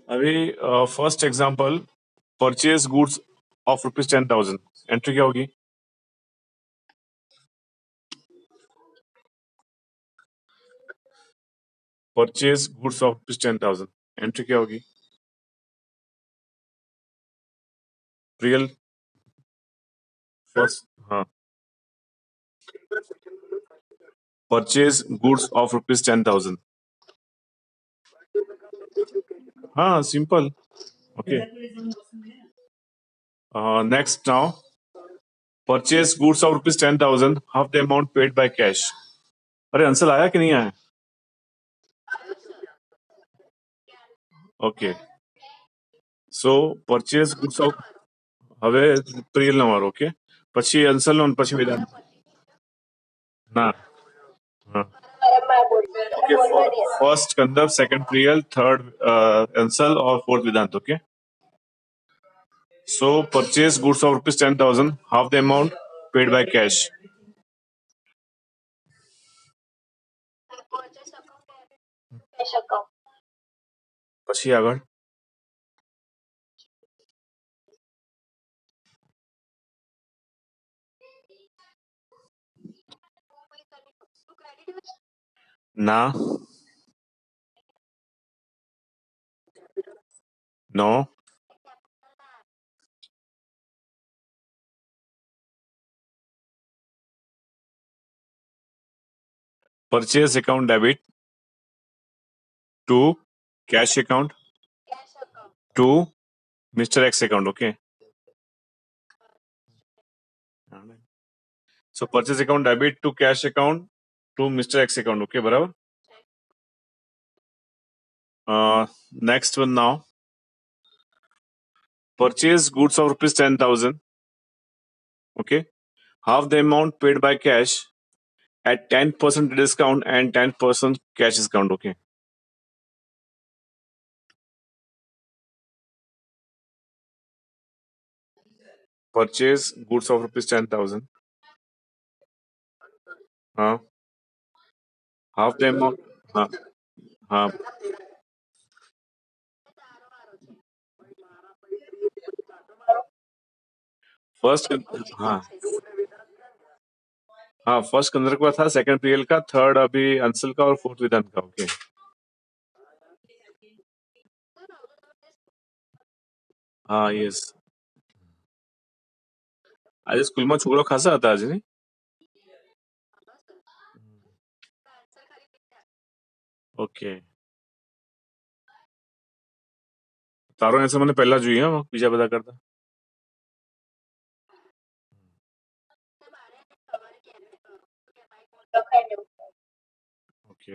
अभी first example, purchase goods of ₹10,000, entry क्या होगी? परचेज गुड्स ऑफ ₹10,000, एंट्री क्या होगी? रियल फर्स्ट, हाँ, परचेज गुड्स ऑफ ₹10,000, हाँ, simple, okay. Next now, purchase goods of ₹10,000, half the amount paid by cash. अरे answer आया कि नहीं आया? Okay, so purchase goods of, હવે પ્રિયલ નો વારો, ઓકે, પછી અંસલ નો, પછી વેદાંત. ના, હા, okay, first Kandap, second Priyal, third Ansal और fourth Vedant, okay. So purchase goods of ₹10,000, half the amount paid by cash. પછી આગળ ના, નો, purchase account debit to cash account to Mr. X account, okay. So purchase account debit to cash account to Mr. X account, okay, બરાબર. Next one now, purchase goods of ₹10,000, okay, half the amount paid by cash at 10% discount and 10% cash discount, okay. Purchase goods of ₹10,000, हाँ, half the amount, हाँ, हाँ, first, हाँ, हाँ, first Kandar का था, second Priyal का, third अभी अंसल का और फोर्थ वेदांत का, ओके. हाँ, यस, આજે સ્કૂલમાં છોકરો ખાસા હતા આજે, નહીં? ઓકે, તારો આન્સર મને પહેલા જોઈએ, હા, બીજા બધા કરતા. ઓકે,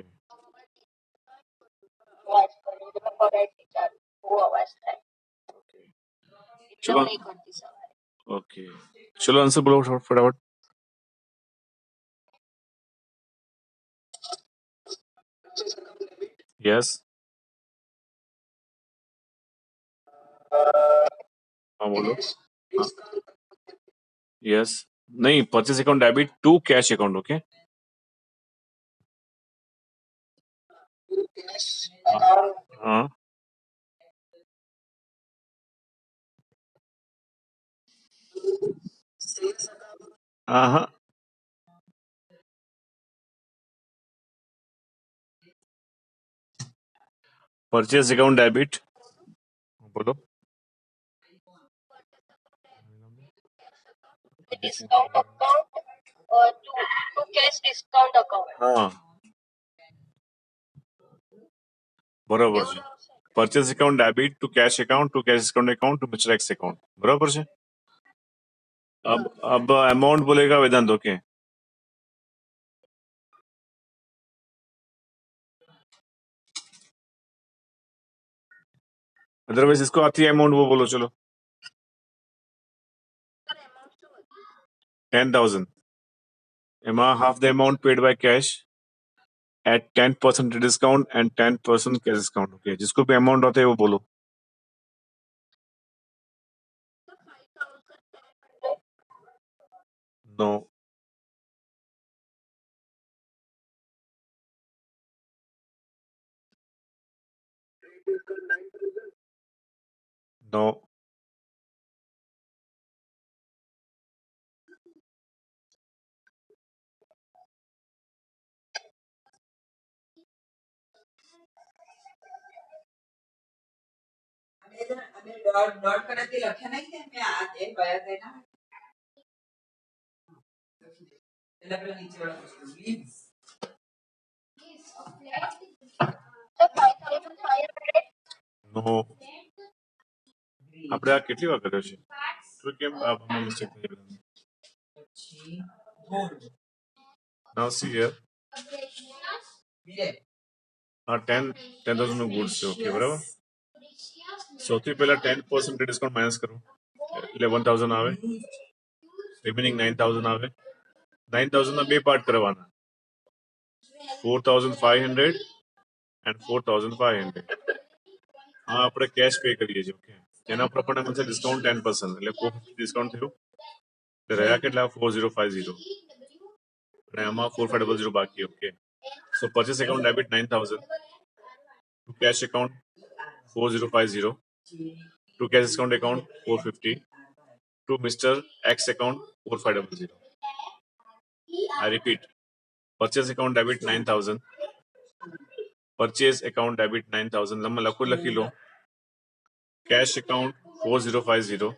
ચલો, ઓકે, ચલો આન્સર બોલો ફટાફટ. यस, हाँ बोलो, हाँ, यस, नहीं, purchase account debit to cash account, okay. हाँ, हाँ, परचेज अकाउंट डेबिट, बोलो. हाँ, બરાબર છે. Purchase account debit to cash account to mister X account, बराबर છે. अब अमाउंट बोलेगा वेदांत, ओके. अदरवाइज इसको आती है अमाउंट, वो बोलो, चलो. 10,000, एमा half the amount paid by cash at 10% discount and 10% cash discount, okay. जिसको भी अमाउंट होता है वो बोलो. No, No. No. આપણે આ કેટલી વાર કર્યો છે તો કેમ આમાં મિસ્ટેક થઈ ગઈ? Now see here. આ 10,000 નું ગુડ્સ છે. ઓકે, બરાબર. સૌથી પહેલા 10% ડિસ્કાઉન્ટ માઇનસ કરું એટલે 1,000 આવે. રિમેનિંગ 9,000 આવે. 9,000 ના બે પાર્ટ કરવાના, 4,500 and 4,500. હા, આપણે કેશ પે કરીએ છીએ. ઓકે, તેના પર આપણને મળશે ડિસ્કાઉન્ટ 10%, એટલે 450 ડિસ્કાઉન્ટ થયું. એટલે રહ્યા કેટલા? 4050. અને આમાં 4500 બાકી. Okay, so purchase account debit 9,000 to cash account 4050 to cash discount account 450 to Mr. X account 4500. I repeat, purchase account debit 9,000, purchase account debit 9,000. લંબા લખી લો. Cash account 4050,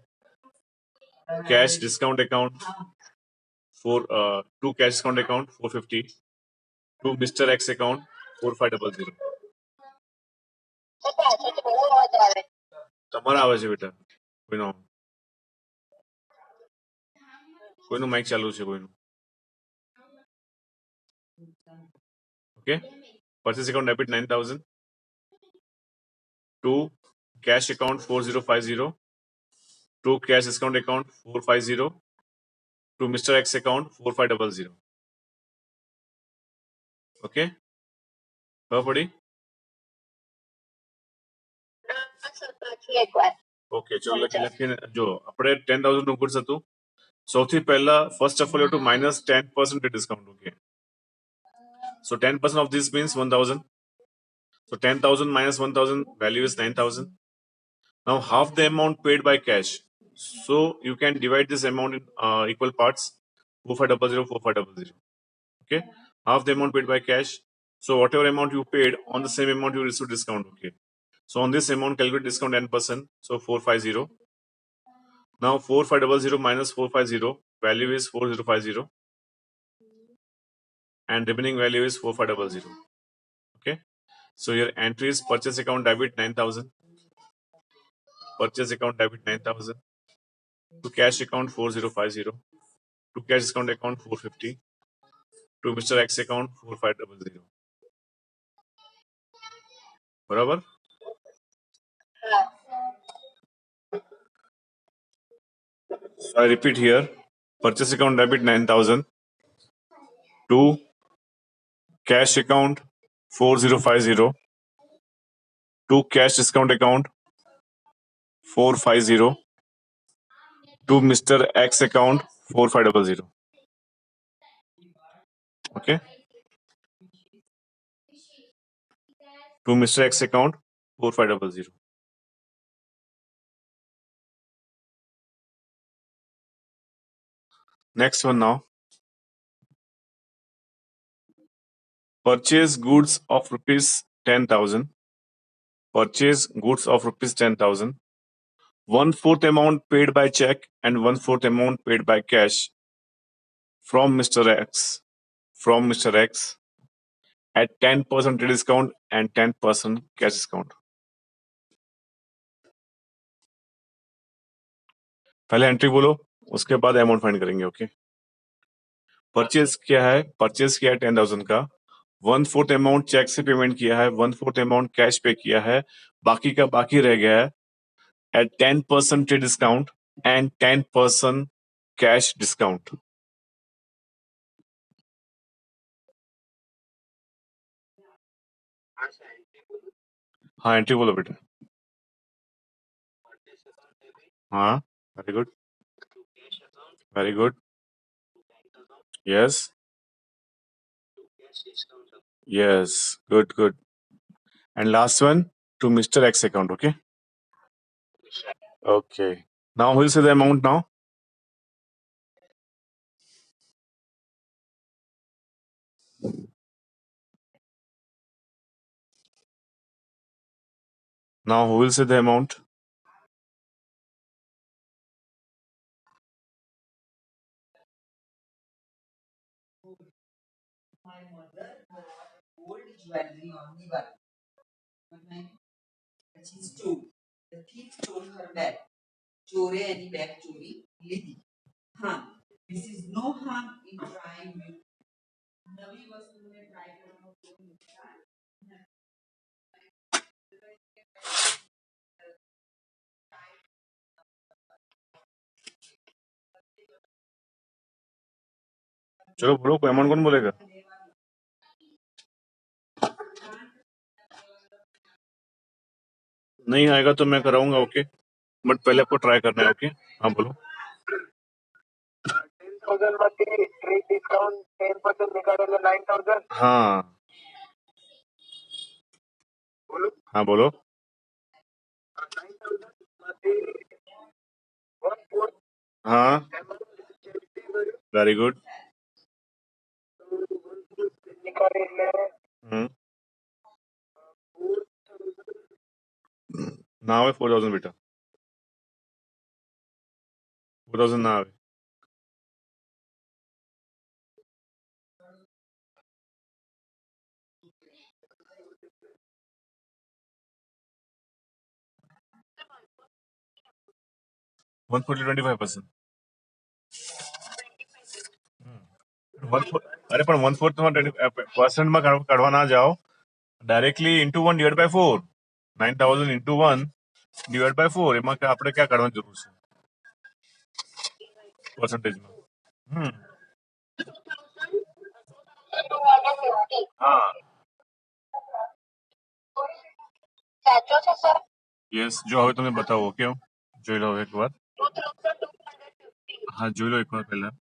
cash discount account to cash discount account 450 to Mr. X account 4500. તમારા આવે છે બેટા? કોઈનું Mike ચાલુ છે? કોઈનું? Okay, purchase account debit 9,000 to cash account 4050 to cash discount account 450 to Mr. X account 4500. Okay, ખબર પડી? ઓકે, ચલો લખીને જો આપણે 10,000 નું ગુડ્સ હતું. સૌથી પહેલા first of all you to minus 10% discount. Okay, so 10% of this means 1,000. So 10,000 minus 1,000, value is 9,000. Now half the amount paid by cash, so you can divide this amount in equal parts, 4500, 4500. Okay, half the amount paid by cash, so whatever amount you paid, on the same amount you receive discount. Okay, so on this amount calculate discount 10%, so 450. Now 4500 minus 450, value is 4050 and remaining value is 4500. Okay, so your entry is purchase account debit 9,000, purchase account debit 9,000 to cash account 4050 to cash discount account 450 to Mr. X account 4500. બરાબર? So I repeat here, purchase account debit 9,000 to cash account 4050 to cash discount account 450 to Mr. X account 4500. Okay, to Mr. X account 4500. Next one now. Purchase goods of rupees 10,000. Purchase goods of rupees 10,000. 1/4 amount paid by check and 1/4 amount paid by cash from Mr. X. From Mr. X at 10% discount and 10% cash discount. पहले entry बोलो, उसके बाद amount find करेंगे. Okay, purchase क्या है? Purchase किया है 10,000 का, 1/4 अमाउंट चेक से पेमेंट किया है, 1/4 अमाउंट कैश पे किया है, बाकी का बाकी रह गया है at 10% discount and 10% cash discount. हाँ, एंट्री बोलो बेटा. हाँ, very good, very good. Yes, yes, good, good. And last one to Mr. X account. Okay. Okay. Now who will say the amount now? Now who will say the amount? My mother gold jewelry on the wall. But she stole. The thief stole her bag. ચોરે એની bag ચોરી લીધી. હા, this is no harm in trying new. નવી વસ્તુને try કરવાનો કોઈ નુકસાન નથી. चलो बोलो, कोई अमाउंट कौन बोलेगा? नहीं आएगा तो मैं कराऊंगा, ओके, बट पहले आपको ट्राई करना है, ओके? हाँ बोलो. 10,000 માંથી ટ્રેડ ડિસ્કાઉન્ટ 10% નીકાળે એટલે 9,000. हाँ बोलो. हाँ बोलो. 9,000 માંથી 1/4. हाँ, वेरी गुड. નીકાળે એટલે ના આવે 4,000 બેટા, 4,000 ના આવે. One four 25%. અરે પણ 1/4 માં 20% માં કાઢવા ના જાઓ, directly into 1 divide by 4. 9,000 into 1 divide by 4. એમાં આપણે ક્યાં કાઢવાની જરૂર છે પર્સન્ટેજમાં? હા, યસ. જો હવે તમે બતાવો, ઓકે? જોઈ લો એક વાર. હા, જોઈ લો એક વાર પહેલા.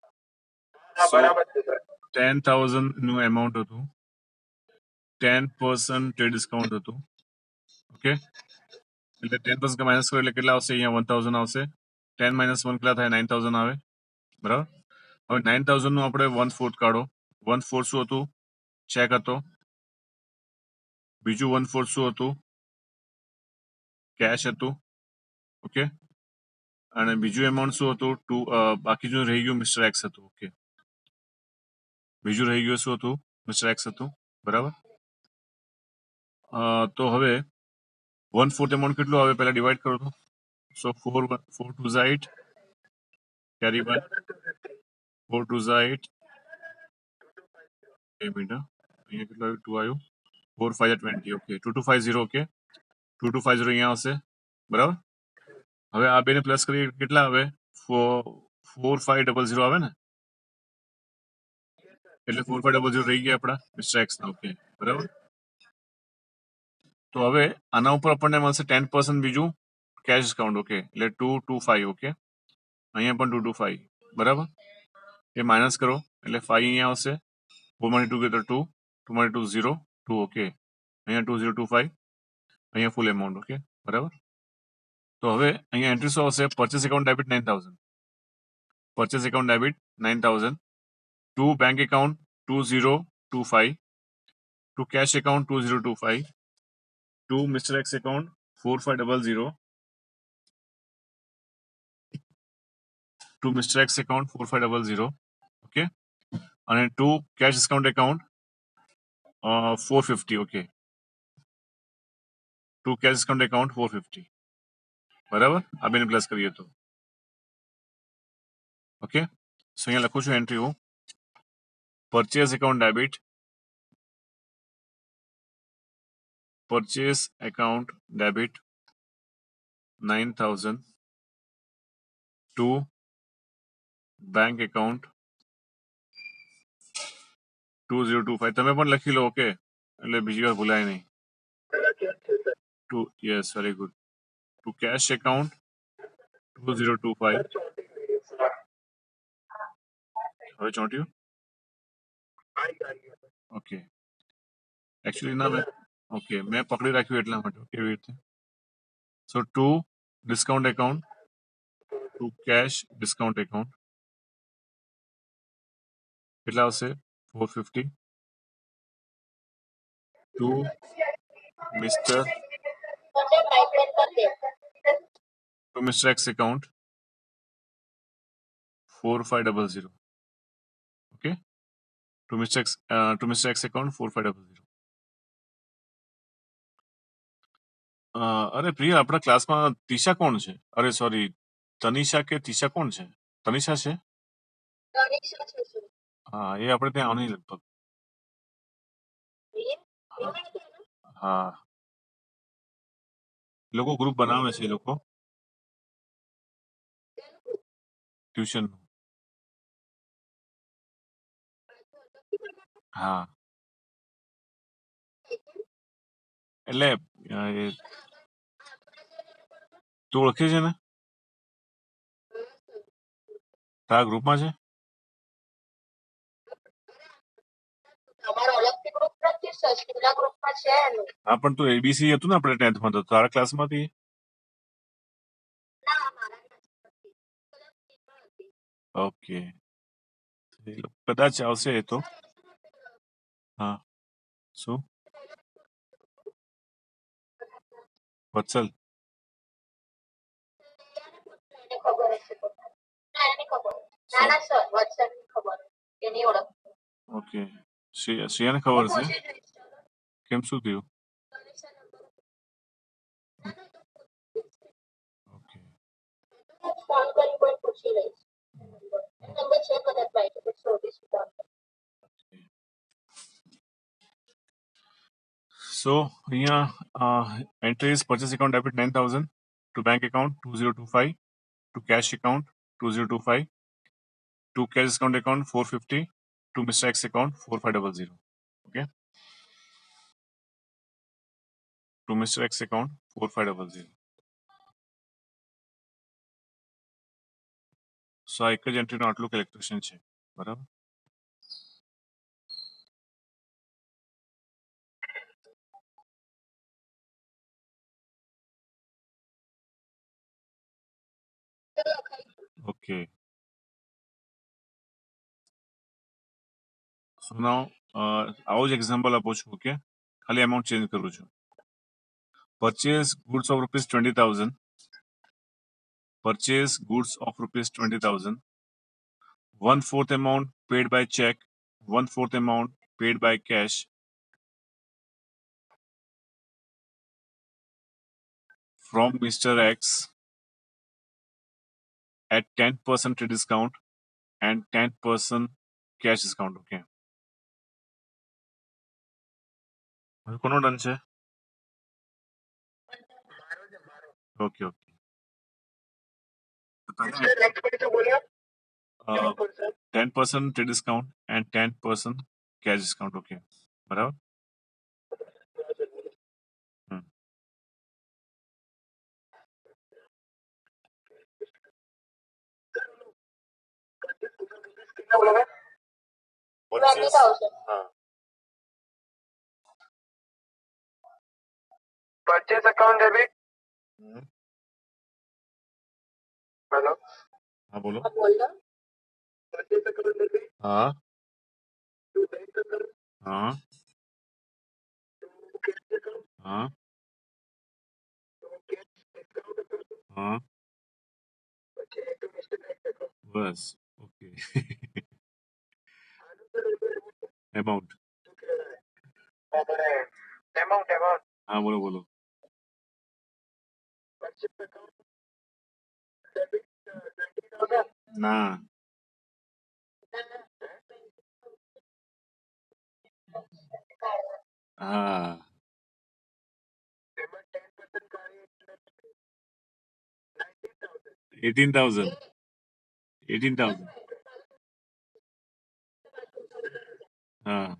10,000 નું એમાઉન્ટ હતું, 10% ટ્રેડ ડિસ્કાઉન્ટ હતું, ઓકે? એટલે 10% માઇનસ કરો એટલે કેટલા આવશે? અહીંયા 1,000 આવશે. 10 - 1 કેટલા થાય? 9,000 આવે, બરાબર? હવે 9,000 નું આપણે 1/4 કાઢો. 1/4 શું હતું? ચેક હતો. બીજું 1/4 શું હતું? કેશ હતું, ઓકે? અને બીજું એમાઉન્ટ શું હતું? બાકી જો રહી ગયું મિસ્ટર એક્સ હતું, ઓકે? બીજું રહી ગયું શું હતું? મિસ્ટર એક્સ હતું, બરાબર? તો હવે 1/4 એમાઉન્ટ કેટલું આવે પહેલા ડિવાઈડ કરો તો. સો 4 2 8 કેરી 1 4 2 8. એક મિનિટ, અહીંયા કેટલું આવ્યું? 2 આવ્યું. 4 5 20, ઓકે. 2250, ઓકે. 2250 અહીંયા આવશે, બરાબર? હવે આ બેને પ્લસ કરીએ કેટલા આવે? 4500 આવે ને, એટલે 4500 રહી ગયા આપણા મિસ્ટર એક્સ ના, ઓકે, બરાબર? તો હવે આના ઉપર આપણને મળશે 10% બીજું કેશ ડિસ્કાઉન્ટ, ઓકે, એટલે 225, ઓકે. અહીંયા પણ 225, બરાબર? એ માઇનસ કરો એટલે 5 અહીંયા આવશે. 4 × 2 કેટલા? 2. 2 × 2 0 2, ઓકે. અહીંયા 2025, અહીંયા ફૂલ એમાઉન્ટ, ઓકે, બરાબર? તો હવે અહીંયા એન્ટ્રી શું આવશે? Purchase account debit 9,000, purchase account debit 9,000, to bank account 2025, to cash account 2025, to mister X account 4500, to mister X account 4500, okay. અને to cash discount account 450, okay. To cash discount account 450, બરાબર? આ બેને plus કરીએ તો, okay. So અહીંયા લખું છું entry હું, purchase account debit, purchase account debit 9,000 to bank account 2025. તમે પણ લખી લો, ઓકે, એટલે બીજી વાર ભૂલાય નહીં. To, yes, very good. To cash account 2025. હવે ચોંટ્યું, ઓકે. એકચ્યુઅલી ના મેં, ઓકે, મેં પકડી રાખ્યું એટલા માટે, કેવી રીતે? So to discount account to cash discount account કેટલા આવશે 450 to mister X account 4500 okay to mister X account 4500 અરે પ્રિયા આપણા ક્લાસમાં તીશા કોણ છે અરે સોરી તનિષા કે તીશા કોણ છે તનિષા છે હા એ આપણે ત્યાં આવની લગભગ હા લોકો ગ્રુપ બનાવે છે એ લોકો ટ્યુશન હા એટલે તું ઓળખે છે ને તારા ગ્રુપમાં છે હા પણ તું એબીસી હતું ને આપણે 10th માં તો તારા ક્લાસમાંથી ઓકે કદાચ આવશે એ તો હા શું વત્સલ ઓકે શ્રેયાને ખબર છે કેમ શું થયું ઓકે સો અહીંયા entry is purchase account debit 9000 to bank account 2025 to cash account 2025 to cash discount account 450 to mister X account 4500 okay to mister X account 4500 so આ એક જ એન્ટ્રીનું આટલું કેલ્ક્યુલેશન છે બરાબર ઓકે સો નાઉ આવો જ એક્ઝામ્પલ આપું છું ઓકે ખાલી અમાઉન્ટ ચેન્જ કરું છું purchase goods of rupees 20000 purchase goods of rupees 20,000 1/4 amount paid by check 1/4 amount paid by cash from Mr. X at 10% discount and 10% cash discount okay હવે કોનો done છે okay okay 10% discount and 10% cash discount okay બરાબર purchase account debit hello हाँ बोलो purchase account debit हाँ to bank account हाँ to cash account हाँ to cash discount account हाँ પછી ટુ મિસ્ટર બેંક અકાઉન્ટ બસ ઓકે આનું સર એમાઉન્ટ શું કહેવાય આપણે એમાઉન્ટ हाँ बोलो बोलो પરચેજ અકાઉન્ટ ડેબિટ 20000 ના હા એમાં 10% કાર્ય એટલે 19000 18,000 18,000 हाँ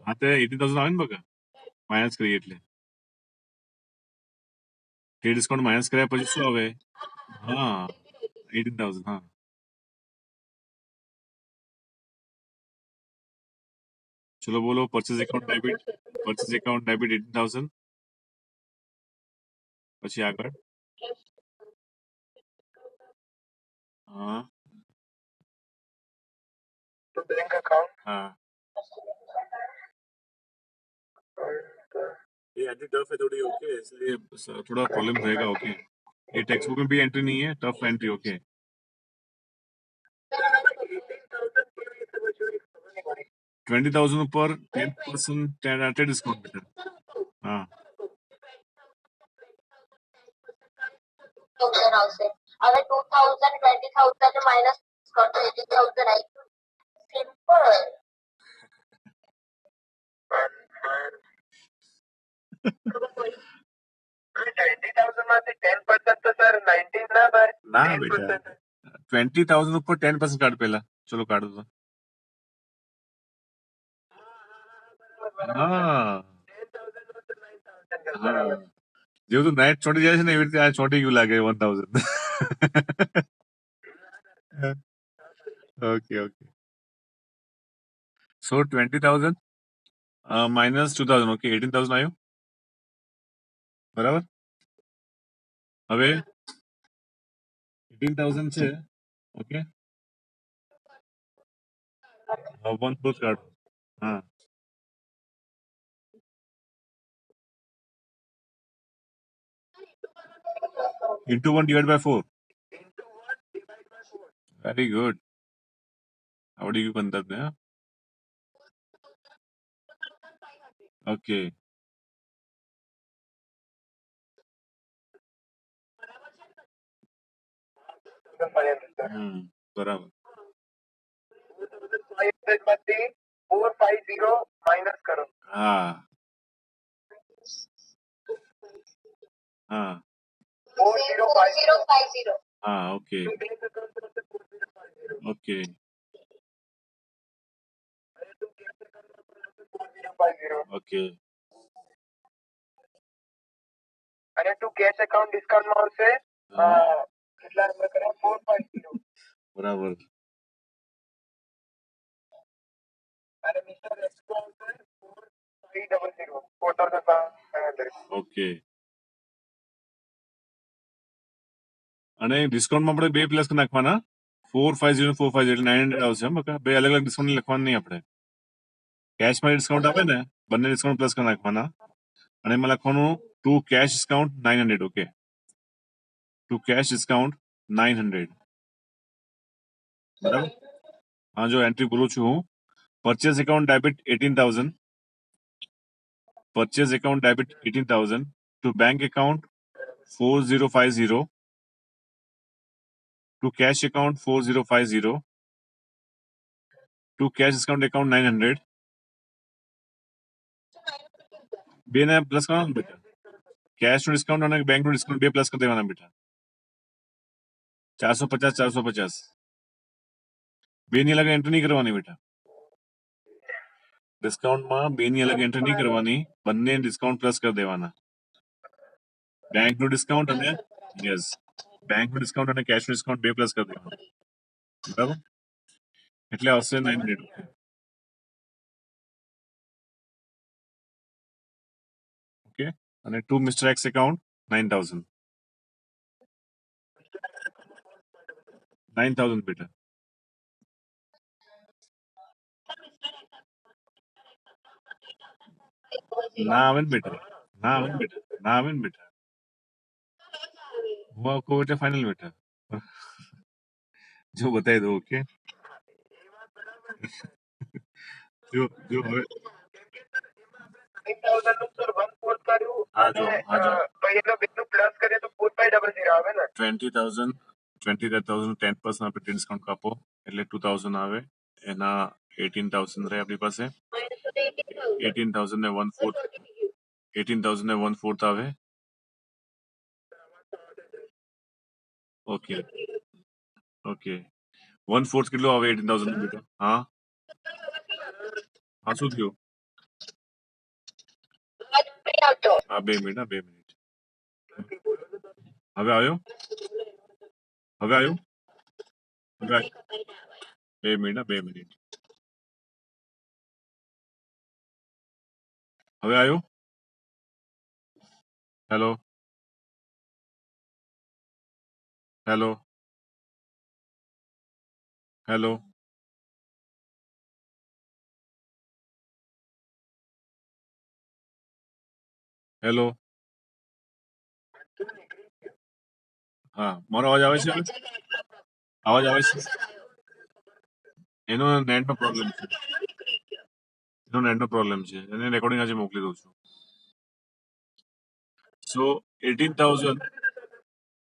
હા તે 18,000 આવે ને બકા માઇનસ કરીએ એટલે તે ડિસ્કાઉન્ટ માઇનસ કર્યા પછી શું આવે હા 18,000 હા ચલો બોલો પરચેઝ એકાઉન્ટ ડેબિટ 18,000 પછી આગળ હા तो बैंक अकाउंट हाँ ये एंट्री टफ है थोड़ी ओके इसलिए थोड़ा प्रॉब्लम रहेगा ओके ये टेक्स्ट बुक में भी एंट्री नहीं है टफ एंट्री ओके 20,000 ऊपर 10% डिस्काउंट बेटा हाँ 2000 આવશે હવે 2000 20,000 માઇનસ કરતો 80,000 આવી સિમ્પલ $20,000 માંથી 10% તો સર 19 ના થાય ના બેટા 20,000 ઉપર 10% કાઢ પેલા ચલો કાઢો તો હા હા જેવું તું નાઇટ ચોટી જાય છે ને એવી રીતે આ ચોટી ગયું લાગે 1,000 okay okay so 20,000 minus 2,000 okay 18,000 આવ્યું બરાબર હવે 18,000 છે ઓકે વન ફોર્થ કાઢો હા into 1 divided by 4 very good આવડી ગયું 15 ને ઓકે બરાબર 500 માંથી 450 માઇનસ કરો હા હા 4050 હા ઓકે ઓકે ઓકે અને તું કેશ એકાઉન્ટ ડિસ્કાઉન્ટ માં આવશે કેટલા નંબર કરે 450 બરાબર અને મિસ્ટર એક્સકો આવશે 4300 4500 ઓકે અને ડિસ્કાઉન્ટમાં આપણે બે પ્લસ નાખવાના 450 450 એટલે 900 આવશે એમ બકા બે અલગ અલગ ડિસ્કાઉન્ટ લખવાનું નહીં આપણે કેશમાં ડિસ્કાઉન્ટ આપે ને બંને ડિસ્કાઉન્ટ પ્લસ કરી નાખવાના અને એમાં લખવાનું to cash discount 900 okay to cash discount 900 બરાબર હા જો એન્ટ્રી બોલું છું હું purchase account debit 18,000 purchase account debit 18,000 to bank account 4050 to cash account 4050 to cash discount account 900 બે ને પ્લસ કરવાના બેટા કેશ નું ડિસ્કાઉન્ટ અને બેંક નું ડિસ્કાઉન્ટ બે પ્લસ કરી દેવાના બેટા 450 બે ની અલગ એન્ટ્રી નહીં કરવાની બેટા ડિસ્કાઉન્ટમાં બે ની અલગ એન્ટ્રી નહીં કરવાની બંને ડિસ્કાઉન્ટ પ્લસ કરી દેવાના બેંક નું ડિસ્કાઉન્ટ અને યસ બેંક નું ડિસ્કાઉન્ટ અને કેશ નું ડિસ્કાઉન્ટ બે પ્લસ કરી દેવાના બરાબર એટલે આવશે 900 ઓકે અને ટુ મિસ્ટર એક્સ એકાઉન્ટ 9,000 9,000 બેટા ના આવે ને બેટા ના આવે ને બેટા હું આપકો બેટા ફાઇનલ બેટા જો બતાવી દો ઓકે જો હવે 9,000 નું સર 1/4 કર્યું હા જો તો એનો બેનું પ્લસ કરીએ તો 4500 આવે ને 20,000 10% આપણે ડિસ્કાઉન્ટ કાપો એટલે 2,000 આવે એના 18,000 રહે આપણી પાસે 18,000 ને 1/4 18,000 ને 1/4 આવે ઓકે ઓકે 1/4 કેટલું આવે 18,000 નું બેટા હા હા શું થયું હા 2 મિનિટ હવે આવ્યો હવે આવ્યો 2 મિનિટ હવે આવ્યો? હેલો હેલો હેલો હેલો હા, મારો અવાજ આવે છે? અવાજ આવે છે? એનો નેટનો પ્રોબ્લેમ છે. એનો નેટનો પ્રોબ્લેમ છે. એને રેકોર્ડિંગ આજે મોકલી દઉં છું. સો 18,000.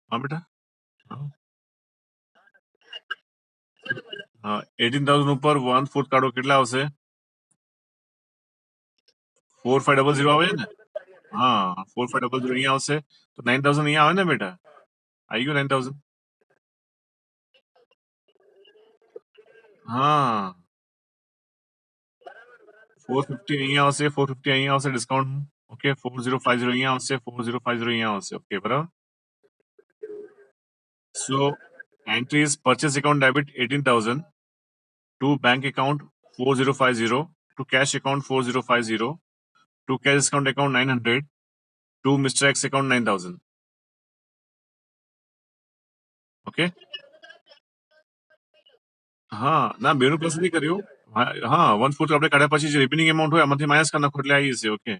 હા બેટા, હા 18,000 ઉપર 1/4 કાઢો કેટલા આવશે? 4500 આવે છે ને? હા 4500 અહીંયા આવશે તો 9,000 અહીંયા આવે ને બેટા? આવી ગયું 9,000? હા 450 અહીંયા આવશે, 450 અહીંયા આવશે ડિસ્કાઉન્ટ. ઓકે 4050 અહીંયા આવશે, 4050 અહીંયા આવશે. ઓકે બરાબર. So entry is purchase account debit 18,000 to bank account 4050 to cash account 4050 to cash discount account 900 to Mr. X account 9,000. Okay હા ના બેનું પ્લસ નથી કર્યું. હા 1/4 આપણે કાઢ્યા પછી જે રિપેનિંગ એમાઉન્ટ હોય એમાંથી માઇનસ કરી નાખો એટલે આવી જશે. ઓકે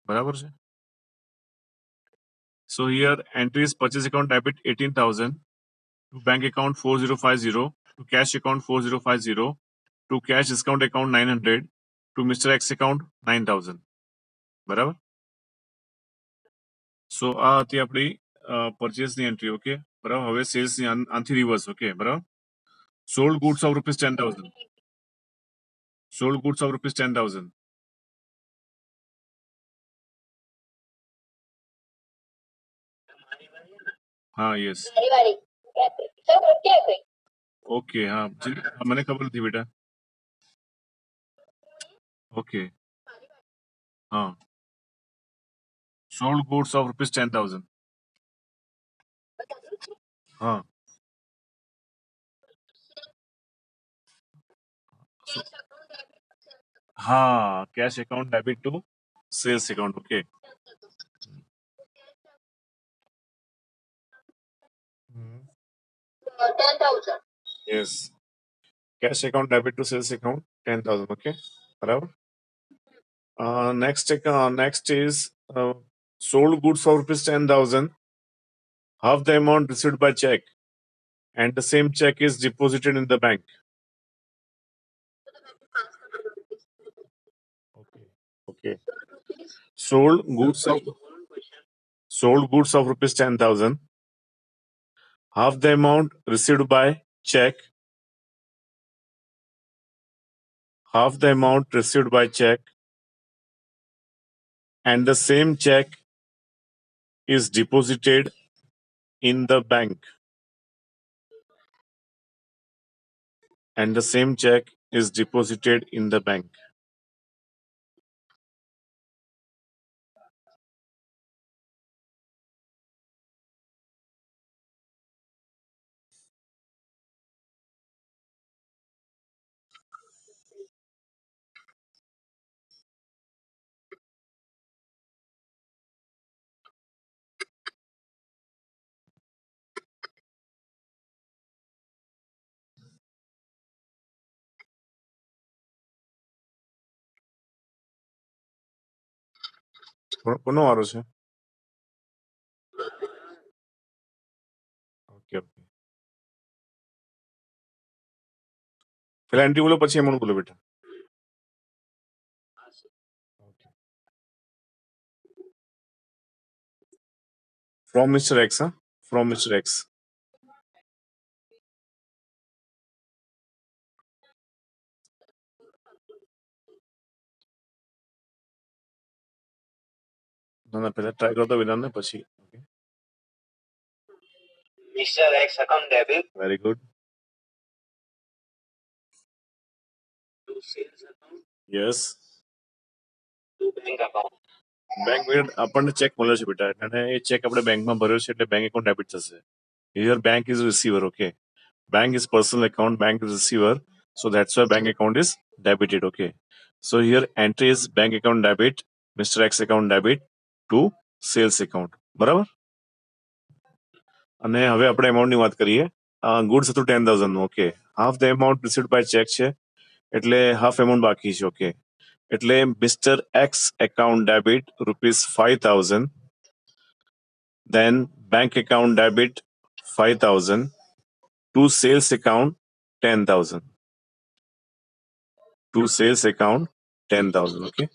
બરાબર છે. So here entry is purchase account debit 18,000 to bank account 4050 to cash account 4050 to cash discount account 900 to Mr. X account 9,000. બરાબર. સો આ હતી આપણી પરચેસની એન્ટ્રી. ઓકે બરાબર. હવે સેલ્સની આથી રિવર્સ. ઓકે બરાબર. Sold goods of rupees 10,000. Sold goods of rupees 10,000. હા yes okay. હા મને ખબર નથી બેટા. ઓકે હા સોલ્ડ ગુડ્સ ઓફ રૂપીસ 10,000. હા હા cash account debit to sales account. Okay. Hmm. 10,000. Yes. Cash account debit to sales account 10,000. Okay. બરાબર. Next is sold goods of rupees 10,000. Half the amount received by check, and the same check is deposited in the bank. Okay. Sold goods of rupees 10,000. Half the amount received by check. Half the amount received by check, and the same check is deposited in the bank. And the same check is deposited in the bank. કોનો વારો છે? Okay okay. પેલા entry બોલો પછી એમનું બોલો બેટા. From Mr. X, huh? From Mr. X. ના પેલા ટ્રાય કરતો વિધાનને પછી. Mr. X account debit. Very good. Yes. Bank account. Bank આપણને ચેક મળ્યો છે બેટા અને એ ચેક આપણે બેંકમાં ભર્યો છે એટલે બેંક એકાઉન્ટ ડેબિટ થશે. Here bank is receiver. Okay. Bank is personal account, bank is receiver. So that's why bank account is debited. Okay. So here entry is bank account debit, Mr. X account debit to sales account. બરાબર. અને હવે આપણે એમાઉન્ટની વાત કરીએ. Goods હતું 10,000 નું. Okay, half the amount received by cheque છે, એટલે હાફ એમાઉન્ટ બાકી છે. ઓકે, એટલે mister X account debit ₹5,000, then bank account debit 5,000 to sales account 10,000. To sales account 10,000. Okay.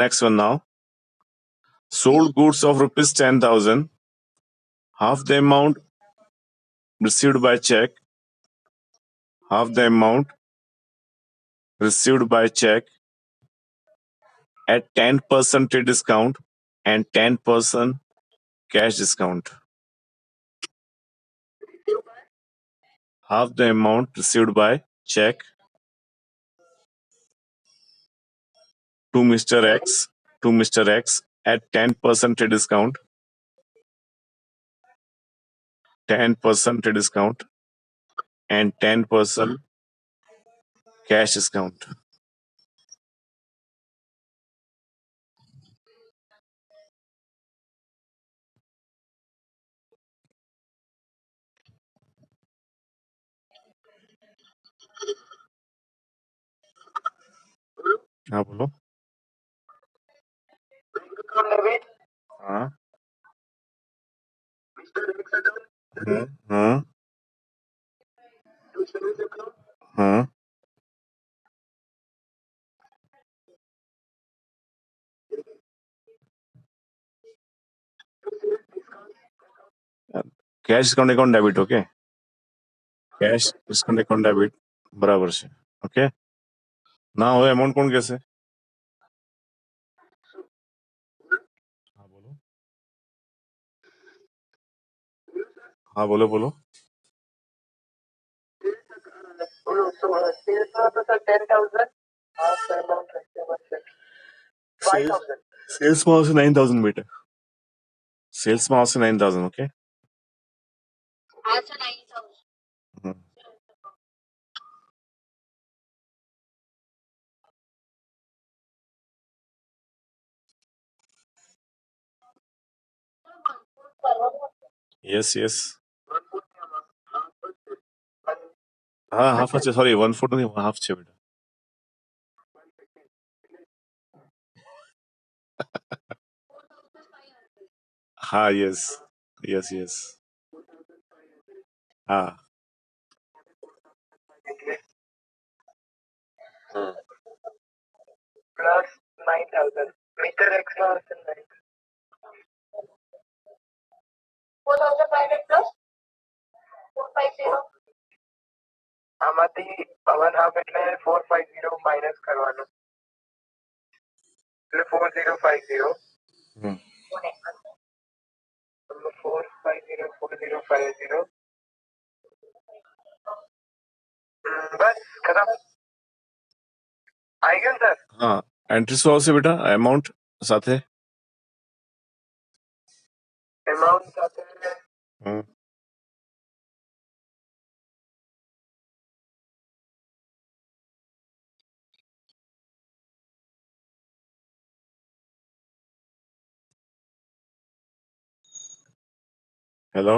Next one now. Sold goods of ₹10,000. Half the amount received by check. Half the amount received by check at 10% trade discount and 10% cash discount. Half the amount received by check to Mr. X at 10% trade discount, 10% trade discount and 10% cash discount. हाँ बोलो. हाँ हाँ हाँ. Cash discount account debit. Okay, cash discount account debit बराबर છે. Okay, ના હવે amount કોણ કહેશે? હા બોલો. હા બોલો બોલો. સેલ્સમાં આવશે 9,000 બેટા. સેલ્સમાં આવશે 9,000. ઓકે. Also 9,000. Yes yes. હા હાફ છે, સોરી 1/4 નથી, હાફ છે બેટા. હા યસ યસ યસ. હા plus 9,000. Mr. X loss in 4,500 plus 450. આમાંથી 1/2 એટલે 450 માઇનસ કરવાનું એટલે 4050. 450 બસ ખતમ. આવી ગયું સર? હા, એન્ટ્રી શું આવશે બેટા એમાઉન્ટ સાથે? એમાઉન્ટ સાથે હેલો.